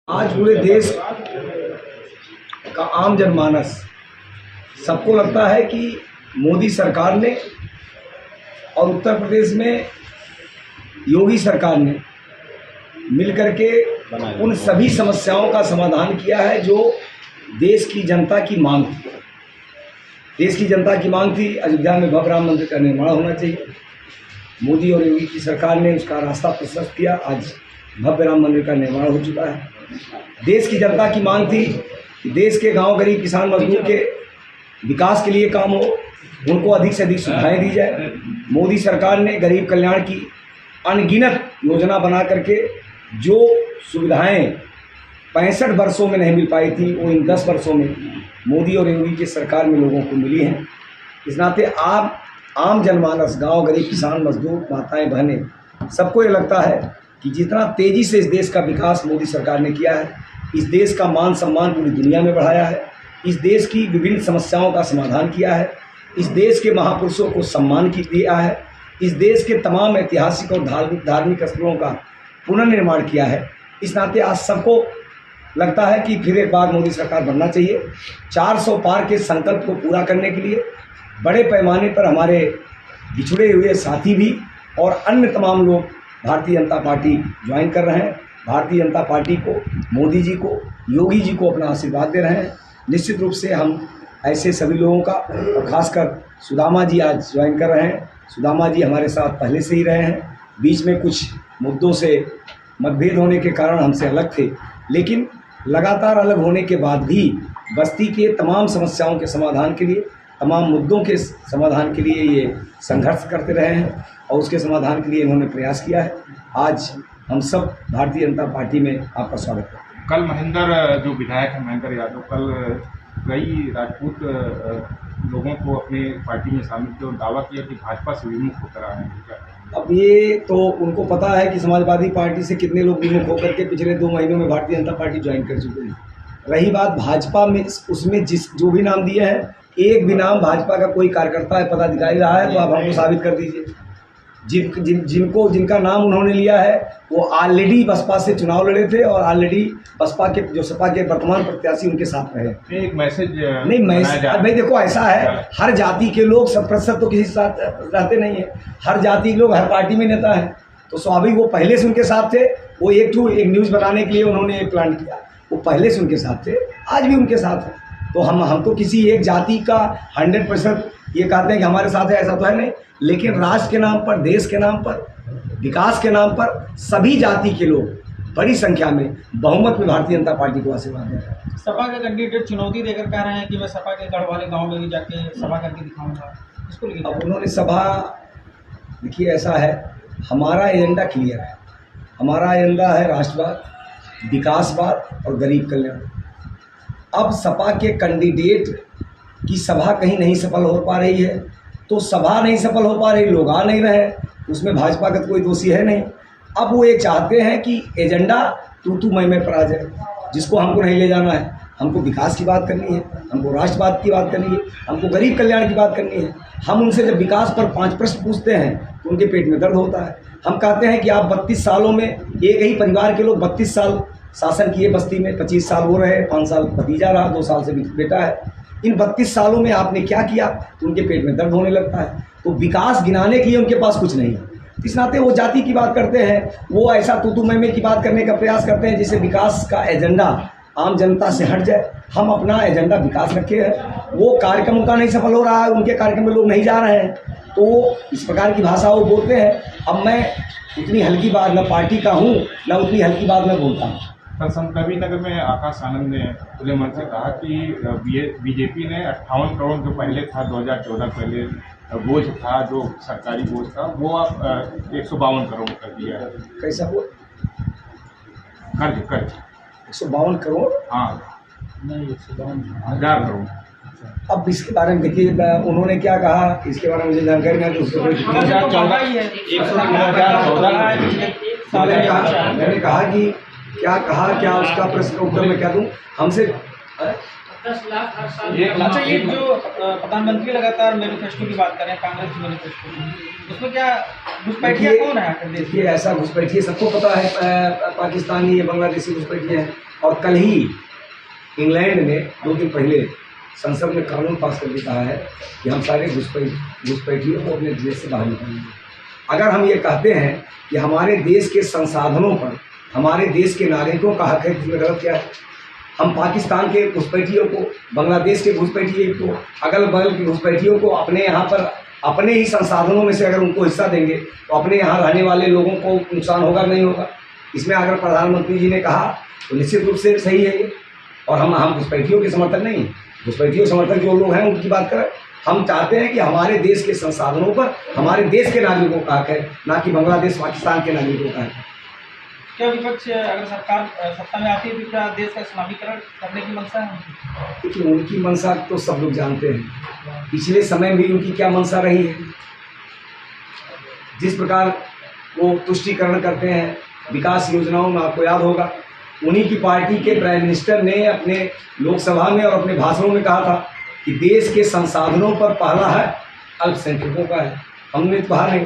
आज पूरे देश का आम जनमानस सबको लगता है कि मोदी सरकार ने और उत्तर प्रदेश में योगी सरकार ने मिलकर के उन सभी समस्याओं का समाधान किया है जो देश की जनता की मांग थी। देश की जनता की मांग थी अयोध्या में भव्य राम मंदिर का निर्माण होना चाहिए। मोदी और योगी की सरकार ने उसका रास्ता प्रशस्त किया। आज भव्य राम मंदिर का निर्माण हो चुका है। देश की जनता की मांग थी कि देश के गांव गरीब किसान मजदूर के विकास के लिए काम हो, उनको अधिक से अधिक सुविधाएं दी जाए। मोदी सरकार ने गरीब कल्याण की अनगिनत योजना बना करके जो सुविधाएं 65 वर्षों में नहीं मिल पाई थी वो इन 10 वर्षों में मोदी और योगी की सरकार में लोगों को मिली हैं। इस नाते आम जनमानस, गांव गरीब किसान मजदूर, माताएं बहनें, सबको ये लगता है कि जितना तेज़ी से इस देश का विकास मोदी सरकार ने किया है, इस देश का मान सम्मान पूरी दुनिया में बढ़ाया है, इस देश की विभिन्न समस्याओं का समाधान किया है, इस देश के महापुरुषों को सम्मान दिया है, इस देश के तमाम ऐतिहासिक और धार्मिक स्थलों का पुनर्निर्माण किया है। इस नाते आज सबको लगता है कि फिर एक बार मोदी सरकार बनना चाहिए। 400 पार के संकल्प को पूरा करने के लिए बड़े पैमाने पर हमारे बिछड़े हुए साथी भी और अन्य तमाम लोग भारतीय जनता पार्टी ज्वाइन कर रहे हैं। भारतीय जनता पार्टी को, मोदी जी को, योगी जी को अपना आशीर्वाद दे रहे हैं। निश्चित रूप से हम ऐसे सभी लोगों का, और खासकर सुदामा जी आज ज्वाइन कर रहे हैं। सुदामा जी हमारे साथ पहले से ही रहे हैं। बीच में कुछ मुद्दों से मतभेद होने के कारण हमसे अलग थे, लेकिन लगातार अलग होने के बाद भी बस्ती के तमाम समस्याओं के समाधान के लिए, तमाम मुद्दों के समाधान के लिए ये संघर्ष करते रहे हैं और उसके समाधान के लिए इन्होंने प्रयास किया है। आज हम सब भारतीय जनता पार्टी में आपका स्वागत करते हैं। कल महेंद्र जो विधायक हैं, महेंद्र यादव, कल कई राजपूत लोगों को अपने पार्टी में शामिल किया और दावा किया कि भाजपा से विमुख होकर आए हैं। अब ये तो उनको पता है कि समाजवादी पार्टी से कितने लोग विमुख होकर के पिछले 2 महीनों में भारतीय जनता पार्टी ज्वाइन कर चुके हैं। रही बात भाजपा में, उसमें जो भी नाम दिए हैं, एक भी नाम भाजपा का कोई कार्यकर्ता है, पदाधिकारी रहा है तो आप हमको साबित कर दीजिए। जिनका नाम उन्होंने लिया है वो ऑलरेडी बसपा से चुनाव लड़े थे और ऑलरेडी बसपा के, जो सपा के वर्तमान प्रत्याशी, उनके साथ रहे। एक मैसेज नहीं, भाई देखो, ऐसा है, हर जाति के लोग 100% तो किसी साथ रहते नहीं है। हर जाति के लोग हर पार्टी में नेता है, तो स्वाभाविक वो पहले से उनके साथ थे। वो एक न्यूज़ बनाने के लिए उन्होंने एक प्लान किया, वो पहले से उनके साथ थे, आज भी उनके साथ है। तो हम तो किसी एक जाति का 100% ये कहते हैं कि हमारे साथ है, ऐसा तो है नहीं। लेकिन राष्ट्र के नाम पर, देश के नाम पर, विकास के नाम पर सभी जाति के लोग बड़ी संख्या में बहुमत में भारतीय जनता पार्टी को आशीर्वाद दे रहे हैं। सपा के कैंडिडेट चुनौती देकर कह रहे हैं कि मैं सपा के गढ़ वाले गाँव में भी जाके सभा करके दिखाऊंगा। इसको लेकर अब उन्होंने सभा, देखिए ऐसा है, हमारा एजेंडा क्लियर है। हमारा एजेंडा है राष्ट्रवाद, विकासवाद और गरीब कल्याण। अब सपा के कैंडिडेट की सभा कहीं नहीं सफल हो पा रही है, तो सभा नहीं सफल हो पा रही, लोग आ नहीं रहे, उसमें भाजपा का कोई दोषी है नहीं। अब वो ये चाहते हैं कि एजेंडा तू मैं पर आ जाए, जिसको हमको नहीं ले जाना है। हमको विकास की बात करनी है, हमको राष्ट्रवाद की बात करनी है, हमको गरीब कल्याण की बात करनी है। हम उनसे जब विकास पर 5 प्रश्न पूछते हैं तो उनके पेट में दर्द होता है। हम कहते हैं कि आप 32 सालों में, एक ही परिवार के लोग 32 साल शासन किए बस्ती में, 25 साल वो रहे, 5 साल भतीजा रहा, 2 साल से बेटा है। इन 32 सालों में आपने क्या किया, तो उनके पेट में दर्द होने लगता है। तो विकास गिनाने के लिए उनके पास कुछ नहीं है। इस नाते वो जाति की बात करते हैं, वो ऐसा तू मैं की बात करने का प्रयास करते हैं जिससे विकास का एजेंडा आम जनता से हट जाए। हम अपना एजेंडा विकास रखे हैं। वो कार्यक्रम उनका नहीं सफल हो रहा है, उनके कार्यक्रम में लोग नहीं जा रहे हैं, तो इस प्रकार की भाषा वो बोलते हैं। अब मैं उतनी हल्की बात न पार्टी का हूँ, न उतनी हल्की बात मैं बोलता हूँ। कल संतकबीर नगर में आकाश आनंद ने खुले मन से कहा कि बीजेपी ने 58 करोड़ जो पहले था 2014 पहले बोझ था, जो सरकारी बोझ था, वो अब 152 करोड़ कर दिया है। कैसा हुआ? कर्ज 152 करोड़? हाँ, नहीं, 1,000 करोड़। अब इसके बारे में देखिए, उन्होंने क्या कहा इसके बारे में मुझे जानकारी नहीं है। मैंने कहा कि क्या कहा, क्या उसका प्रश्न का उत्तर मैं क्या दूं? हमसे 10 लाख हर साल। अच्छा, ये जो प्रधानमंत्री लगातार मैनिफेस्टो की बात कर रहे हैं, कांग्रेस मैनिफेस्टो, उसमें क्या घुसपैठिया कौन है आखिर देश? ये ऐसा घुसपैठिए सबको पता है, पाकिस्तानी या बांग्लादेशी घुसपैठिए हैं। और कल ही इंग्लैंड ने 2 दिन पहले संसद में कानून पास करके कहा है कि हम सारे घुसपैठियों को अपने देश से बाहर निकालेंगे। अगर हम ये कहते हैं कि हमारे देश के संसाधनों पर हमारे देश के नागरिकों का हक है, इसमें गलत क्या है? हम पाकिस्तान के घुसपैठियों को, बांग्लादेश के घुसपैठियों को, अगल बगल के घुसपैठियों को अपने यहाँ पर अपने ही संसाधनों में से अगर उनको हिस्सा देंगे तो अपने यहाँ रहने वाले लोगों को नुकसान होगा नहीं होगा? इसमें अगर प्रधानमंत्री जी ने कहा तो निश्चित रूप से सही है ये। और हम घुसपैठियों के समर्थक नहीं, घुसपैठियों समर्थक जो लोग हैं उनकी बात करें। हम चाहते हैं कि हमारे देश के संसाधनों पर हमारे देश के नागरिकों का हक है, ना कि बांग्लादेश पाकिस्तान के नागरिकों का हक है। क्या विपक्ष अगर सरकार सत्ता में आती है तो क्या देश का इस्लामीकरण करने की मंशा है? देखिए, उनकी मंशा तो सब लोग जानते हैं। पिछले समय में भी उनकी क्या मंशा रही है। जिस प्रकार वो तुष्टीकरण करते हैं विकास योजनाओं में, आपको याद होगा उन्हीं की पार्टी के प्राइम मिनिस्टर ने अपने लोकसभा में और अपने भाषणों में कहा था कि देश के संसाधनों पर पहला है अल्पसंख्यकों का है। हमने तो कहा नहीं,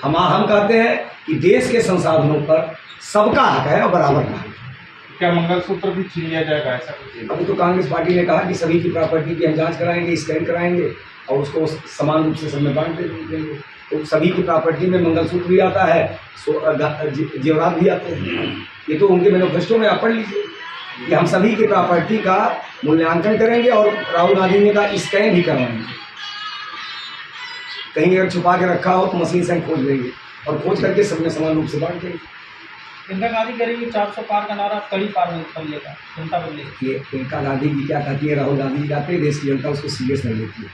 हम कहते हैं कि देश के संसाधनों पर सबका हक है और बराबर का हक। क्या मंगलसूत्र भी छीन लिया जाएगा, ऐसा कुछ? अभी तो कांग्रेस पार्टी ने कहा कि सभी की प्रॉपर्टी की हम जांच कराएंगे, स्कैन कराएंगे और उसको समान रूप से सब में बांट देंगे। तो सभी की प्रॉपर्टी में मंगलसूत्र भी आता है, जेवरात भी आते हैं। ये तो उनके मैनिफेस्टो में आप पढ़ लीजिए कि हम सभी की प्रॉपर्टी का मूल्यांकन करेंगे और राहुल गांधी ने कहा स्कैन भी करवाएंगे। कहीं अगर छुपा के रखा हो तो मशीन से खोज लेंगे और खोज करके सब में समान रूप से बांट देंगे। प्रियंका गांधी करेगी 400 पार का नारा कड़ी पार में बदलेगा, जनता बदलेगी। प्रियंका गांधी जी क्या कहती है, राहुल गांधी जी कहते हैं, देश की जनता उसको सीरियस नहीं लेती है।